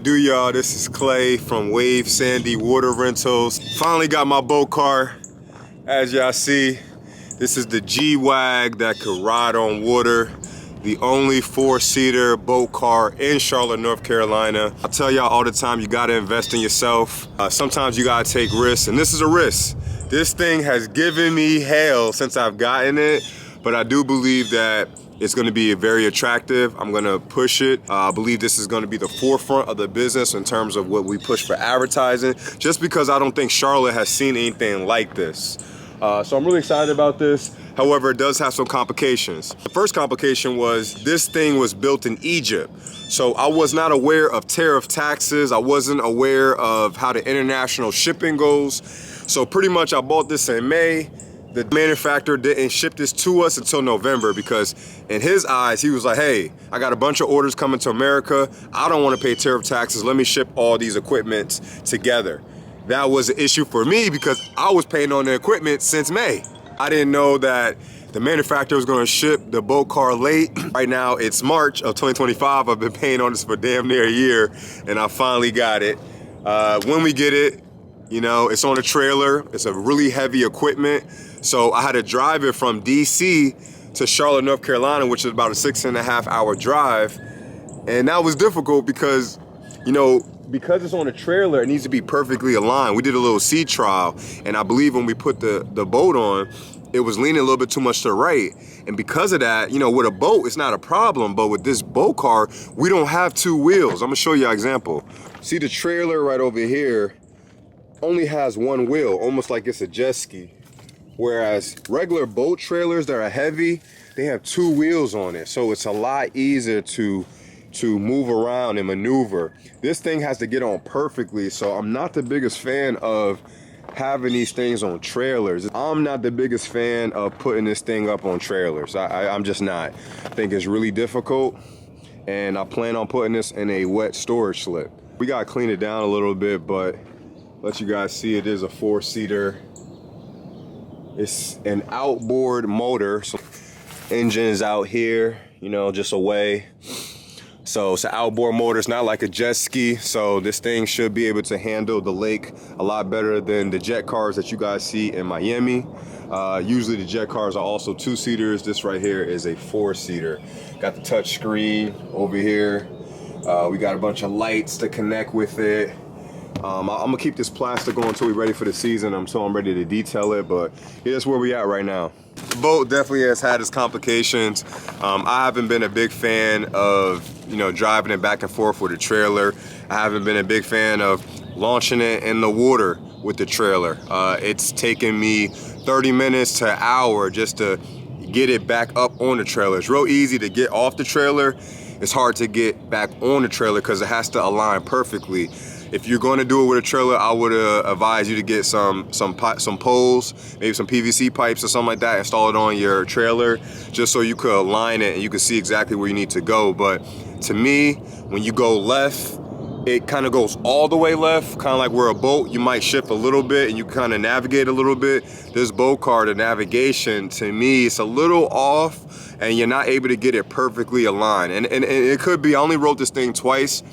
do, y'all? This is Clay from Wave Sandy Water Rentals. Finally got my boat car. As y'all see, this is the G-Wag that could ride on water. The only 4-seater boat car in Charlotte, North Carolina. I tell y'all all the time, you gotta invest in yourself. Sometimes you gotta take risks, and this is a risk. This thing has given me hell since I've gotten it, but I do believe that it's gonna be very attractive. I'm gonna push it. I believe this is gonna be the forefront of the business in terms of what we push for advertising, just because I don't think Charlotte has seen anything like this. So I'm really excited about this. However, it does have some complications. The first complication was this thing was built in Egypt. So I was not aware of tariff taxes. I wasn't aware of how the international shipping goes. So pretty much I bought this in May. The manufacturer didn't ship this to us until November because in his eyes, he was like, hey, I got a bunch of orders coming to America. I don't want to pay tariff taxes. Let me ship all these equipment together. That was an issue for me because I was paying on the equipment since May. I didn't know that the manufacturer was going to ship the boat car late. Right now, it's March of 2025. I've been paying on this for damn near a year, and I finally got it. When we get it, you know, it's on a trailer. It's a really heavy equipment. So I had to drive it from DC to Charlotte, North Carolina, which is about a 6.5-hour drive. And that was difficult because, you know, because it's on a trailer, it needs to be perfectly aligned. We did a little sea trial, and I believe when we put the boat on, it was leaning a little bit too much to the right. And because of that, you know, with a boat, it's not a problem, but with this boat car, we don't have 2 wheels. I'm gonna show you an example. See the trailer right over here only has 1 wheel, almost like it's a jet ski. Whereas regular boat trailers that are heavy, they have 2 wheels on it. So it's a lot easier to move around and maneuver. This thing has to get on perfectly, so I'm not the biggest fan of having these things on trailers. I'm not the biggest fan of putting this thing up on trailers. I'm just not. I think it's really difficult, and I plan on putting this in a wet storage slip. We gotta clean it down a little bit, but let you guys see it is a 4-seater. It's an outboard motor, so engine is out here, you know, just away. So it's an outboard motor. It's not like a jet ski. So this thing should be able to handle the lake a lot better than the jet cars that you guys see in Miami. Usually the jet cars are also 2-seaters. This right here is a 4-seater. Got the touch screen over here. We got a bunch of lights to connect with it. I'm gonna keep this plastic on until we're ready for the season, until I'm ready to detail it, but here's where we at right now. The boat definitely has had its complications. I haven't been a big fan of, you know, driving it back and forth with a trailer. I haven't been a big fan of launching it in the water with the trailer. It's taken me 30 minutes to an hour just to get it back up on the trailer. It's real easy to get off the trailer. It's hard to get back on the trailer because it has to align perfectly. If you're going to do it with a trailer, I would advise you to get some poles, maybe some PVC pipes or something like that, install it on your trailer just so you could align it and you can see exactly where you need to go. But to me, when you go left, it kind of goes all the way left, kind of like where a boat, you might shift a little bit and you kind of navigate a little bit. This boat car, the navigation, to me, it's a little off and you're not able to get it perfectly aligned. And it could be, I only wrote this thing twice,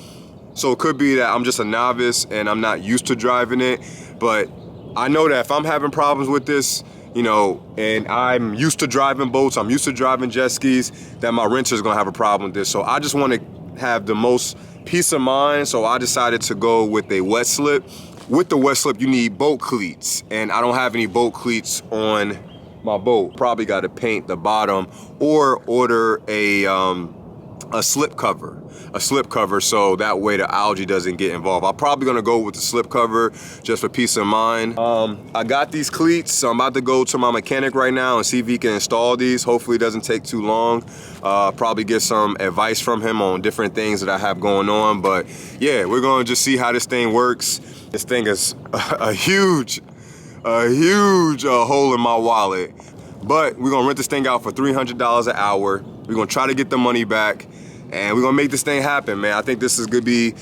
so it could be that I'm just a novice and I'm not used to driving it, but I know that if I'm having problems with this, you know, and I'm used to driving boats, I'm used to driving jet skis, that my renter is gonna have a problem with this. So I just wanna have the most peace of mind, so I decided to go with a wet slip. With the wet slip, you need boat cleats, and I don't have any boat cleats on my boat. Probably gotta paint the bottom or order a slip cover. So that way the algae doesn't get involved. I'm probably gonna go with the slip cover just for peace of mind. I got these cleats, so I'm about to go to my mechanic right now and see if he can install these. Hopefully it doesn't take too long. Probably get some advice from him on different things that I have going on. But yeah, we're gonna just see how this thing works. This thing is a huge hole in my wallet. But we're gonna rent this thing out for $300 an hour. We're gonna try to get the money back. and we're gonna make this thing happen, man. I think this could be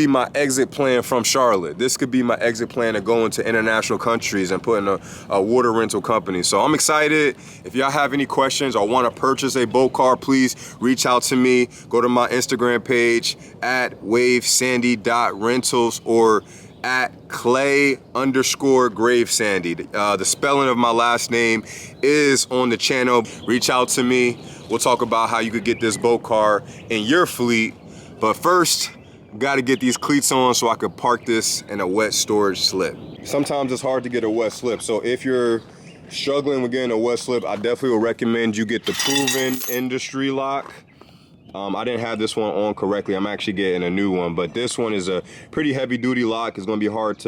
my exit plan from Charlotte. This could be my exit plan to go into international countries and put in a water rental company. So I'm excited. If y'all have any questions or want to purchase a boat car, please reach out to me. Go to my Instagram page at wavesandy.rentals or at Clay_Gravesandy. The spelling of my last name is on the channel. Reach out to me. We'll talk about how you could get this boat car in your fleet. But first, got to get these cleats on so I could park this in a wet storage slip. Sometimes it's hard to get a wet slip. So if you're struggling with getting a wet slip, I definitely would recommend you get the Proven Industry lock. I didn't have this one on correctly. I'm actually getting a new one, but this one is a pretty heavy duty lock. It's going to be hard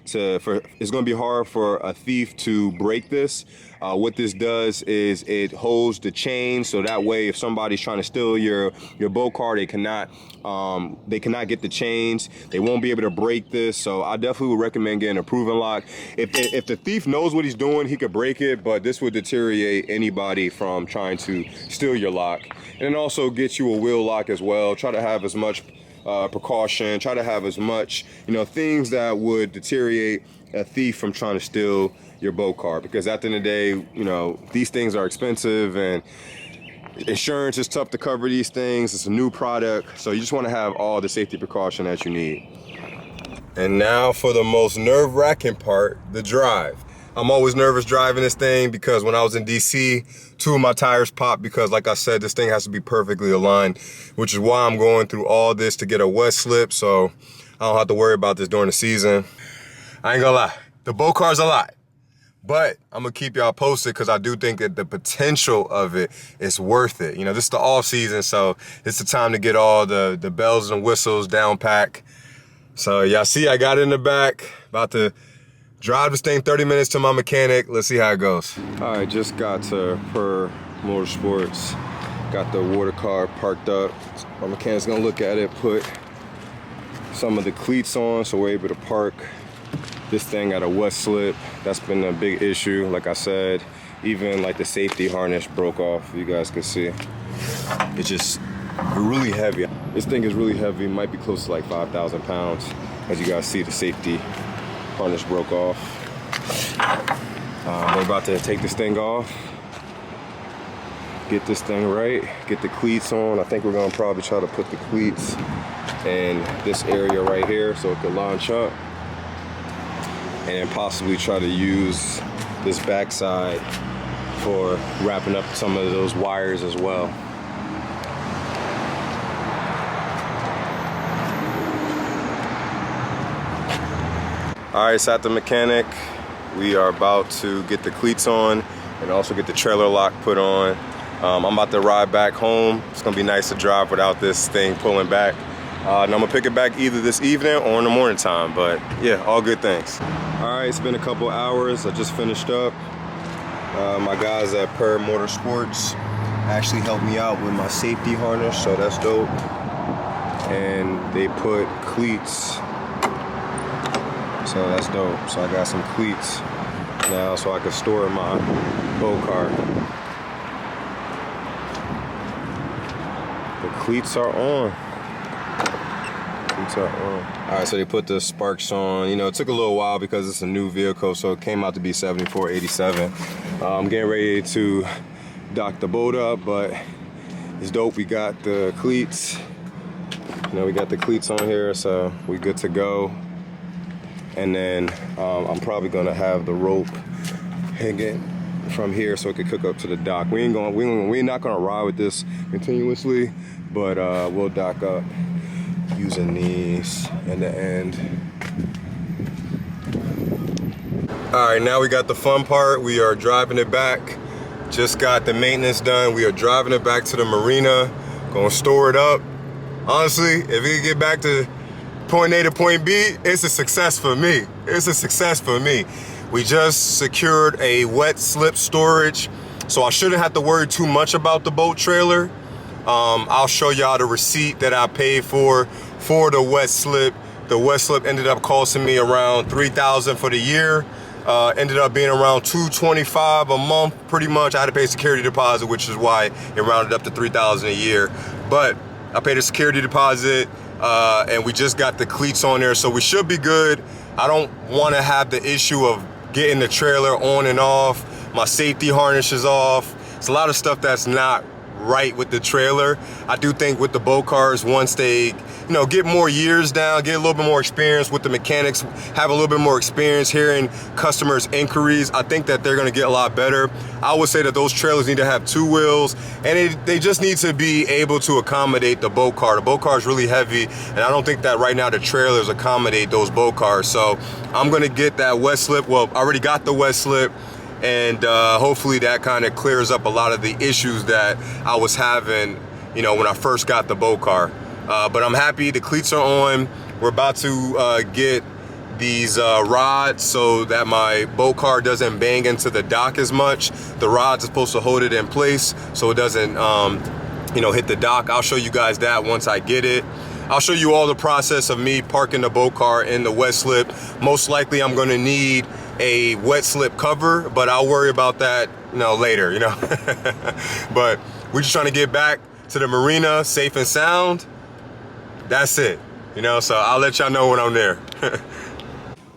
it's going to be hard for a thief to break this. What this does is it holds the chain, so that way if somebody's trying to steal your boat car, they cannot get the chains. They won't be able to break this. So I definitely would recommend getting a Proven lock. If the thief knows what he's doing, he could break it, but this would deteriorate anybody from trying to steal your lock. And then also get you a wheel lock as well. Try to have as much precaution, try to have as much, things that would deteriorate a thief from trying to steal your boat car, because at the end of the day, these things are expensive and insurance is tough to cover these things. It's a new product, so you just want to have all the safety precaution that you need. And now for the most nerve-wracking part, the drive. I'm always nervous driving this thing because when I was in DC, 2 of my tires popped because, like I said, this thing has to be perfectly aligned, which is why I'm going through all this to get a wet slip, so I don't have to worry about this during the season. I ain't gonna lie, the boat car's a lot, but I'm gonna keep y'all posted because I do think that the potential of it is worth it. This is the off season, so it's the time to get all the bells and whistles down pack. So y'all see, I got it in the back, about to drive this thing 30 minutes to my mechanic. Let's see how it goes. All right, just got to Per Motorsports. Got the water car parked up. My mechanic's gonna look at it, put some of the cleats on so we're able to park this thing at a wet slip. That's been a big issue. Like I said, even like the safety harness broke off. You guys can see. It's just really heavy. This thing is really heavy. Might be close to like 5,000 pounds. As you guys see, the safety harness broke off. We're about to take this thing off, get this thing right, get the cleats on. I think we're gonna probably try to put the cleats in this area right here so it can launch up, and possibly try to use this backside for wrapping up some of those wires as well. All right, so at the mechanic, we are about to get the cleats on and also get the trailer lock put on. I'm about to ride back home. It's gonna be nice to drive without this thing pulling back. And I'm gonna pick it back either this evening or in the morning time, but yeah, all good things. All right, it's been a couple hours. I just finished up. My guys at Per Motorsports actually helped me out with my safety harness, so that's dope. And they put cleats, so that's dope. So I got some cleats now so I can store my boat car. The cleats are on. All right, so they put the sparks on. It took a little while because it's a new vehicle, so it came out to be $74.87. I'm getting ready to dock the boat up, but it's dope. We got the cleats. We got the cleats on here, so we good to go. And then I'm probably gonna have the rope hanging from here so it can hook up to the dock. We're not gonna ride with this continuously, but we'll dock up using these in the end. All right, now we got the fun part. We are driving it back. Just got the maintenance done. We are driving it back to the marina, gonna store it up. Honestly, if we can get back to point A to point B, it's a success for me. It's a success for me. We just secured a wet slip storage, so I shouldn't have to worry too much about the boat trailer. I'll show y'all the receipt that I paid for the wet slip. The wet slip ended up costing me around $3,000 for the year. Ended up being around $225 a month, pretty much. I had to pay security deposit, which is why it rounded up to $3,000 a year. But I paid a security deposit, and we just got the cleats on there, so we should be good. I don't want to have the issue of getting the trailer on and off. My safety harness is off. It's a lot of stuff that's not right with the trailer. I do think with the boat cars, once they get more years down, get a little bit more experience with the mechanics, have a little bit more experience hearing customers' inquiries, I think that they're going to get a lot better. I would say that those trailers need to have 2 wheels, and they just need to be able to accommodate the boat car. The boat car is really heavy, and I don't think that right now the trailers accommodate those boat cars. So I'm going to get that wet slip. Well, I already got the wet slip, and hopefully that kind of clears up a lot of the issues that I was having, when I first got the boat car. But I'm happy the cleats are on. We're about to get these rods so that my boat car doesn't bang into the dock as much. The rods are supposed to hold it in place so it doesn't hit the dock. I'll show you guys that once I get it. I'll show you all the process of me parking the boat car in the wet slip. Most likely I'm gonna need a wet slip cover, but I'll worry about that later, But we're just trying to get back to the marina safe and sound. That's it, so I'll let y'all know when I'm there.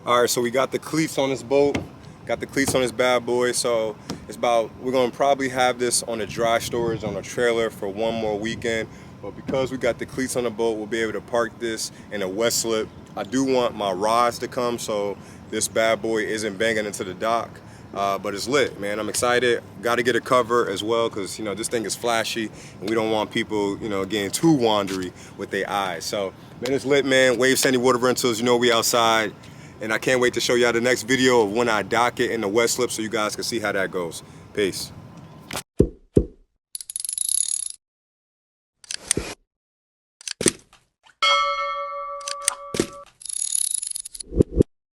All right, so we got the cleats on this boat, got the cleats on this bad boy. So we're gonna probably have this on a dry storage on a trailer for 1 more weekend. But because we got the cleats on the boat, we'll be able to park this in a wet slip. I do want my rods to come so this bad boy isn't banging into the dock. But it's lit, man. I'm excited. Got to get a cover as well because, this thing is flashy and we don't want people, getting too wandery with their eyes. So, man, it's lit, man. Wave Sandy Water Rentals, we outside. And I can't wait to show y'all the next video of when I dock it in the wet slip so you guys can see how that goes. Peace.